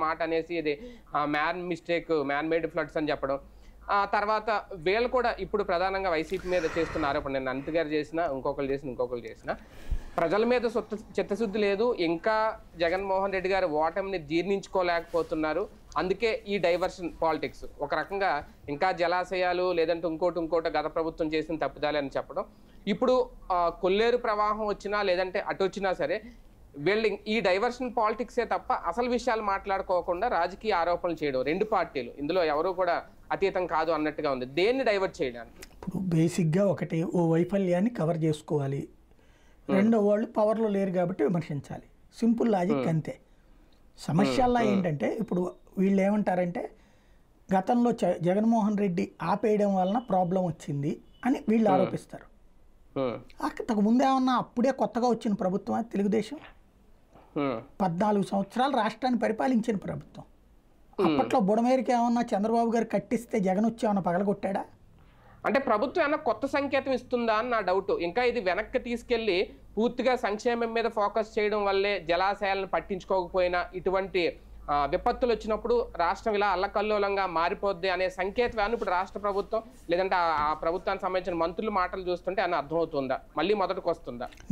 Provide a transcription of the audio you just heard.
మాట అనేసి ఇది మ్యాన్ మేడ్ ఫ్లడ్స్ అని చెప్పడం. తర్వాత వీళ్ళు కూడా ఇప్పుడు ప్రధానంగా వైసీపీ మీద చేస్తున్న ఆరోపణ, నేను అనంత్ గారు చేసిన ఇంకొకరు చేసిన ప్రజల మీద చిత్తశుద్ధి లేదు, ఇంకా జగన్మోహన్ రెడ్డి గారు ఓటమిని జీర్ణించుకోలేకపోతున్నారు, అందుకే ఈ డైవర్షన్ పాలిటిక్స్. ఒక రకంగా ఇంకా జలాశయాలు లేదంటే ఇంకోటి గత ప్రభుత్వం చేసిన తప్పిదాలే అని చెప్పడం. ఇప్పుడు కొల్లేరు ప్రవాహం వచ్చినా లేదంటే అటు వచ్చినా సరే వీళ్ళు ఈ డైవర్షన్ పాలిటిక్సే తప్ప అసలు విషయాలు మాట్లాడుకోకుండా రాజకీయ ఆరోపణలు చేయడం. రెండు పార్టీలు ఇందులో ఎవరు కూడా అతీతం కాదు అన్నట్టుగా ఉంది. దేన్ని డైవర్ట్ చేయడానికి? ఇప్పుడు బేసిక్గా ఒకటి, ఓ వైఫల్యాన్ని కవర్ చేసుకోవాలి, రెండో వాళ్ళు పవర్లో లేరు కాబట్టి విమర్శించాలి. సింపుల్ లాజిక్ అంతే. సమస్యల్లో ఏంటంటే ఇప్పుడు వీళ్ళు ఏమంటారంటే గతంలో జగన్మోహన్ రెడ్డి ఆపేయడం వలన ప్రాబ్లం వచ్చింది అని వీళ్ళు ఆరోపిస్తారు. అంతకు ముందేమన్నా అప్పుడే కొత్తగా వచ్చిన ప్రభుత్వం తెలుగుదేశం 14 సంవత్సరాలు రాష్ట్రాన్ని పరిపాలించిన ప్రభుత్వం. అప్పట్లో బుడమేరికి ఏమన్నా చంద్రబాబు గారు కట్టిస్తే జగన్ వచ్చి ఏమన్నా పగలగొట్టాడా? అంటే ప్రభుత్వం ఏమన్నా కొత్త సంకేతం ఇస్తుందా అని నా డౌట్. ఇంకా ఇది వెనక్కి తీసుకెళ్లి పూర్తిగా సంక్షేమం మీద ఫోకస్ చేయడం వల్లే జలాశయాలను పట్టించుకోకపోయినా ఇటువంటి విపత్తులు వచ్చినప్పుడు రాష్ట్రం ఇలా అల్లకల్లోలంగా మారిపోద్ది అనే సంకేతం ఇప్పుడు రాష్ట్ర ప్రభుత్వం లేదంటే ఆ ప్రభుత్వానికి సంబంధించిన మంత్రుల మాటలు చూస్తుంటే అని అర్థమవుతుందా? మళ్ళీ మొదటికి వస్తుందా?